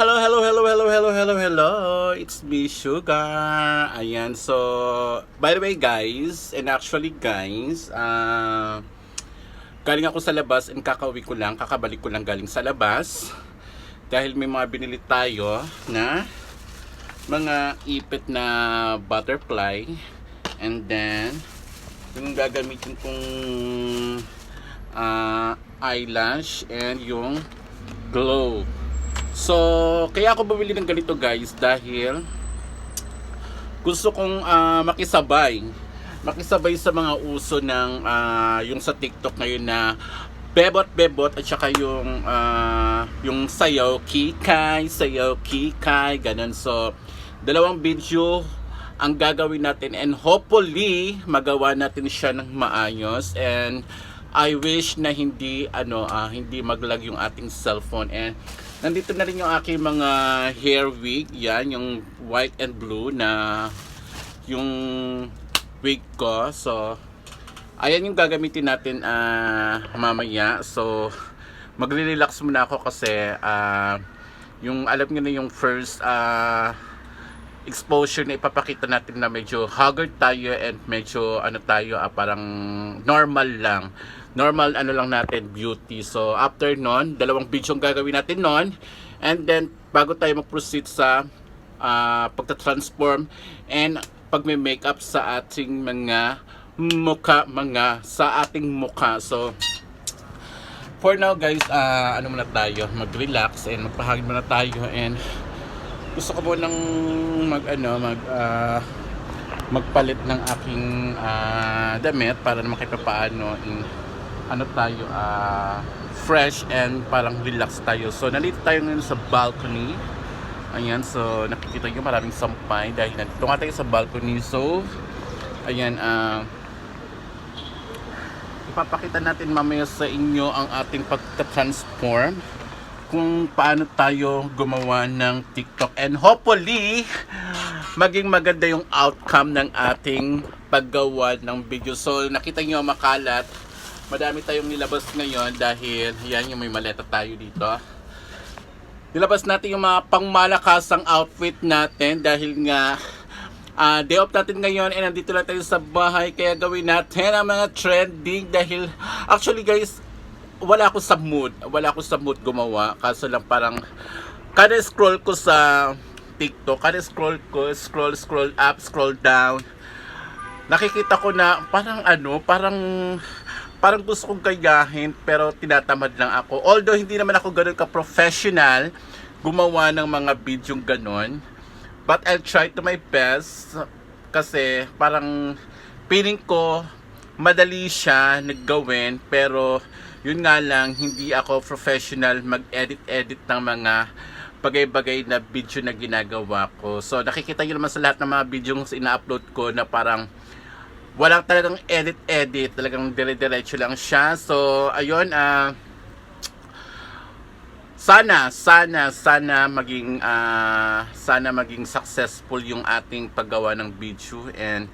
Hello, hello, hello, hello, hello, hello, hello. It's me, Sugar. Ayan, so, by the way, guys, and actually, guys, galing ako sa labas and kakabalik ko lang galing sa labas. Dahil may mga binili tayo na mga ipit na butterfly. And then, yung gagamitin kong eyelash and yung glow. So, kaya ako bumili ng ganito guys dahil gusto kong makisabay sa mga uso ng yung sa TikTok ngayon na bebot at saka yung sayaw kikay ganun. So, dalawang video ang gagawin natin and hopefully magawa natin siya ng maayos, and I wish na hindi maglag yung ating cellphone. And nandito na rin yung aking mga hair wig. Yan, yung white and blue na yung wig ko. So, ayan yung gagamitin natin mamaya. So, magre-relax muna ako kasi yung alam nyo na yung first exposure na ipapakita natin na medyo haggard tayo and medyo parang normal lang natin beauty. So after nun, dalawang video ang gagawin natin nun, and then bago tayo mag-proceed sa pagta-transform and pagme-makeup sa ating mga mukha. So for now guys, muna tayo, mag-relax and magpahangin muna tayo, and gusto ko po nang magpalit ng aking damit para naman kahit paano tayo fresh and parang relax tayo. So nandito tayo ngayon sa balcony. Ayan, so nakikita nyo maraming sampay dahil nandito nga tayo sa balcony. So ayan, ipapakita natin mamaya sa inyo ang ating pagta-transform, kung paano tayo gumawa ng TikTok, and hopefully maging maganda yung outcome ng ating paggawa ng video. So nakita nyo makalat, madami tayong nilabas ngayon dahil yan yung may maleta tayo dito. Nilabas natin yung mga pangmalakasang outfit natin dahil nga day off natin ngayon and nandito lang tayo sa bahay, kaya gawin natin ang mga trending dahil actually guys, wala ako sa mood gumawa, kaso lang parang kada scroll ko sa TikTok, scroll up, scroll down, nakikita ko na parang gusto kong gayahin pero tinatamad lang ako. Although hindi naman ako ganoon ka-professional gumawa ng mga video ganon, but I'll try to my best kasi parang feeling ko madali siya naggawin, pero yun nga lang, hindi ako professional mag-edit ng mga bagay-bagay na video na ginagawa ko. So nakikita nyo naman sa lahat ng mga video na ina-upload ko na parang walang talagang edit, talagang dire-diretso lang siya. So ayun, sana maging successful yung ating paggawa ng video, and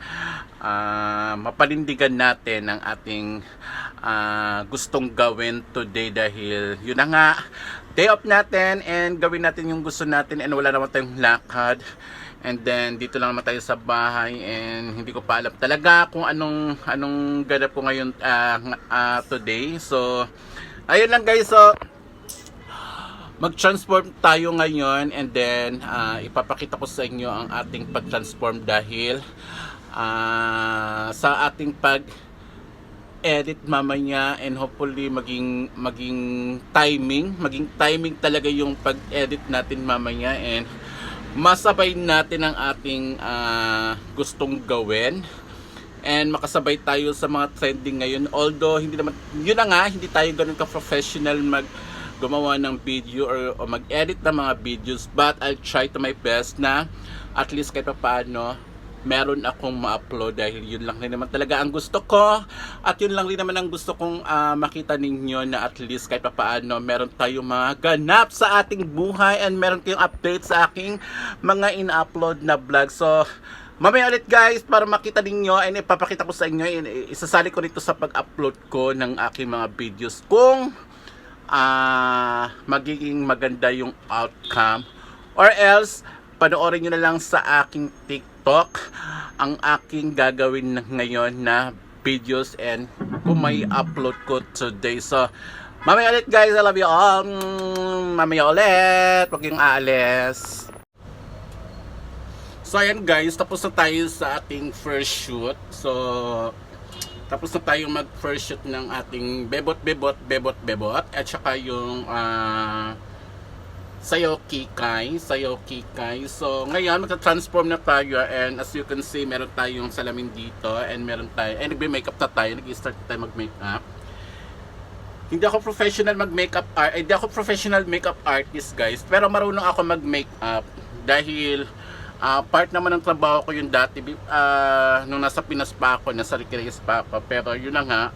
mapanindigan natin ang ating gustong gawin today dahil yun na nga, day off natin and gawin natin yung gusto natin, and wala naman tayong lakad. And then dito lang naman tayo sa bahay, and hindi ko pa alam talaga kung anong ganap ko ngayon today. So ayun lang guys, so mag-transform tayo ngayon, and then ipapakita ko sa inyo ang ating pag-transform dahil sa ating pag-edit mamaya, and hopefully maging timing talaga yung pag-edit natin mamaya, and masabay natin ang ating gustong gawin and makasabay tayo sa mga trending ngayon. Although hindi tayo ganun ka-professional gumawa ng video or mag-edit ng mga videos, but I'll try to my best na at least kahit paano meron akong ma-upload dahil yun lang rin naman talaga ang gusto ko, at yun lang rin naman ang gusto kong makita ninyo, na at least kahit paano meron tayong mga ganap sa ating buhay and meron kayong update sa aking mga in-upload na vlog. So mamaya ulit guys, para makita ninyo and ipapakita ko sa inyo, isasali ko dito sa pag-upload ko ng aking mga videos kung magiging maganda yung outcome Or else, panoorin nyo na lang sa aking TikTok ang aking gagawin ngayon na videos and kung may upload ko today. So, mamaya ulit guys, I love you all. Mamaya ulit, huwag yung aalis. So ayan guys, tapos na tayo sa ating first shoot. So, tapos na tayong mag first shoot ng ating bebot. At saka yung sayaw kikay. So ngayon magta-transform na tayo, and as you can see, meron tayong salamin dito, and meron tayo, and nagbe-makeup na tayo, nag-start tayo mag-makeup. Hindi ako professional makeup artist guys, pero marunong ako mag-makeup dahil part naman ng trabaho ko yung dati nung nasa Pinas pa ako, nasa Recreas pa ako. Pero yun na nga,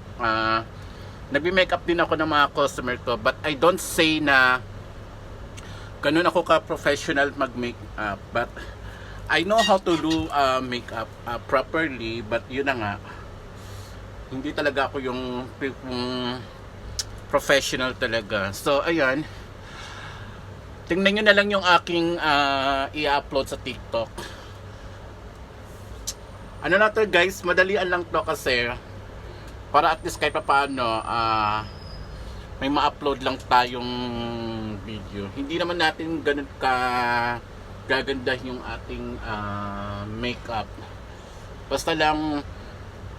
nagbe-makeup din ako ng mga customer ko, but I don't say na ganun ako ka-professional mag-makeup, but I know how to do makeup properly, but yun na nga, hindi talaga ako yung professional talaga. So ayan, tingnan nyo na lang yung aking i-upload sa TikTok. Ano na to guys, madalian lang to kasi para at least kahit pa paano may ma-upload lang tayong video. Hindi naman natin ganun ka gaganda yung ating makeup. Basta lang,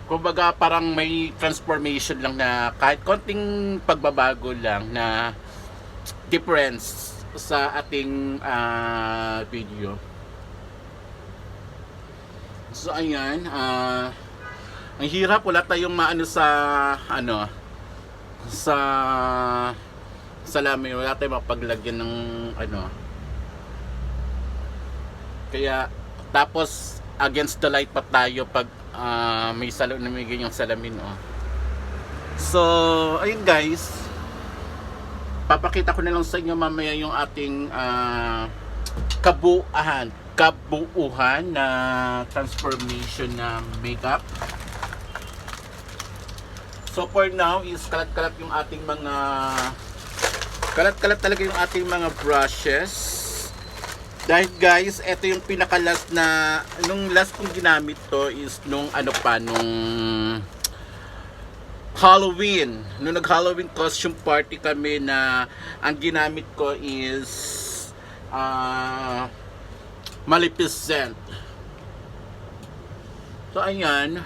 kumbaga parang may transformation lang na kahit konting pagbabago lang na difference sa ating video. So ayan, ang hirap, wala tayong maano sa sa salamin, wala tayong mapaglagyan ng kaya tapos against the light pa tayo pag may ganyang salamin. So ayun guys, papakita ko na lang sa inyo mamaya yung ating kabuuhan na transformation na makeup. So for now is kalat-kalat yung ating mga talaga yung ating mga brushes. Dahil guys, ito yung pinaka-last na, nung last kong ginamit to is nung nung Halloween. Nung nag-Halloween costume party kami, na ang ginamit ko is Maleficent. So ayan,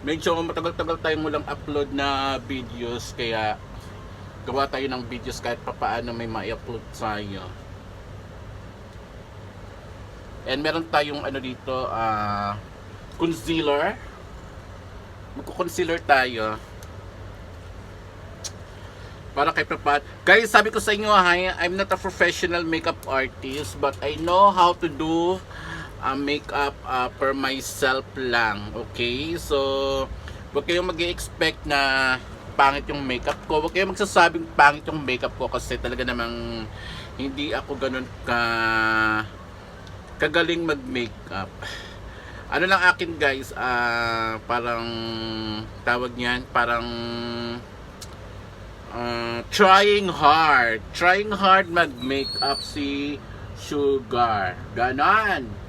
medyo matagal-tagal tayong walang upload na videos, kaya gawa tayo ng videos kahit papaano may ma-upload tayo. And meron tayong dito, concealer. Magko-concealer tayo para kay papaano. Guys, sabi ko sa inyo, I'm not a professional makeup artist, but I know how to do makeup for myself lang. Okay? So, huwag kayong mag-i-expect na pangit yung makeup ko. Huwag kayong magsasabing pangit yung makeup ko, kasi talaga namang hindi ako ganun kagaling mag-makeup. Ano lang akin guys, parang tawag niyan, parang trying hard mag-makeup si Sugar. Ganon.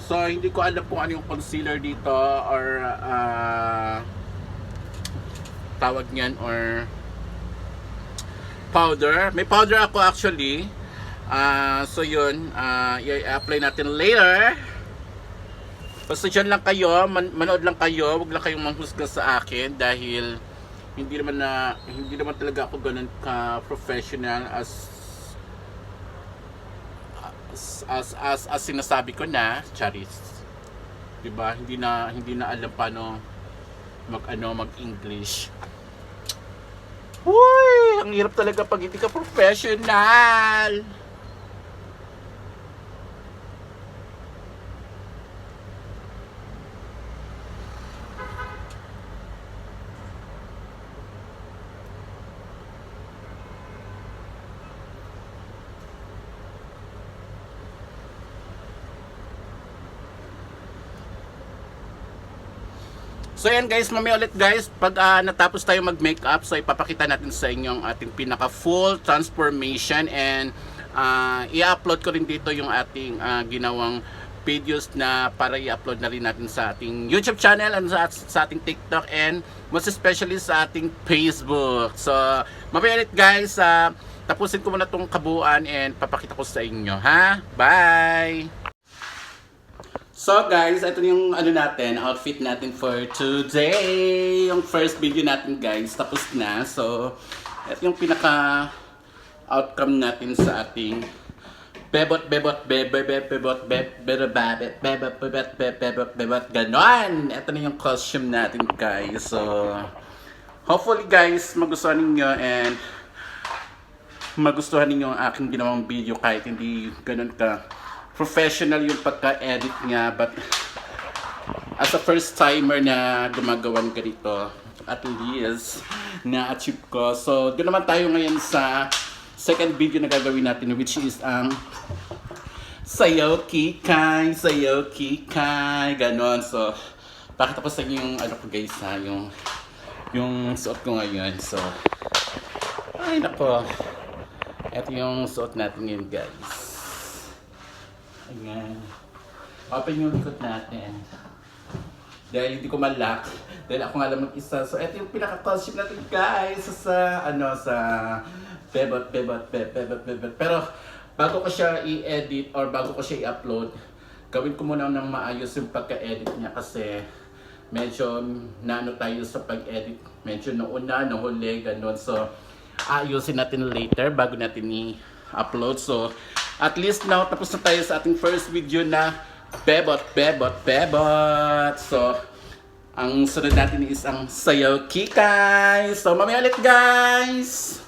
So hindi ko alam kung ano yung concealer dito, or tawag niyan, or powder. May powder ako actually. So yun, i-apply natin later. Basta dyan lang kayo, manood lang kayo, wag lang kayong manghusga sa akin, dahil hindi naman talaga ako ganun ka professional as sinasabi ko na, Charis. Diba? Hindi na alam paano mag-English. Uy, ang hirap talaga pag hindi ka professional. So yan guys, mamaya ulit guys, pag natapos tayo mag-makeup, so ipapakita natin sa inyo ang ating pinaka full transformation, and i-upload ko rin dito yung ating ginawang videos na para i-upload na rin natin sa ating YouTube channel and sa ating TikTok, and most especially sa ating Facebook. So mamaya ulit guys, tapusin ko muna tong kabuuan and papakita ko sa inyo, ha? Bye! So guys, ito yung natin, outfit natin for today. Yung first video natin guys, tapos na. So, ito yung pinaka outcome natin sa ating bebot ganon. Ito na yung costume natin guys. So, hopefully guys, magustuhan ninyo and magustuhan ninyo ang aking ginawang video kahit hindi ganon ka professional yung pagka-edit niya, but as a first timer na gumagawan ganito, at least na-achieve ko. So, doon naman tayo ngayon sa second video na gagawin natin, which is ang sayaw kikay, ganon. So, pakita ko sa inyo yung ko guys ha, yung suot ko ngayon. So, ay nako, ito yung suot natin ngayon guys. Ayan. Open yung likod natin. Dahil hindi ko malak. Dahil ako nga lang mag-isa. So, ito yung pinaka-costume natin guys. Sa bebot. Pero, bago ko siya i-edit or bago ko siya i-upload, gawin ko muna ng maayos yung pagka-edit niya kasi medyo naano tayo sa pag-edit. Medyo nauna, nahuli, gano'n. So, ayusin natin later bago natin i-upload. So, at least now, tapos na tayo sa ating first video na bebot. So, ang sunod natin is ang sayaw kikay. So, mamaya ulit guys!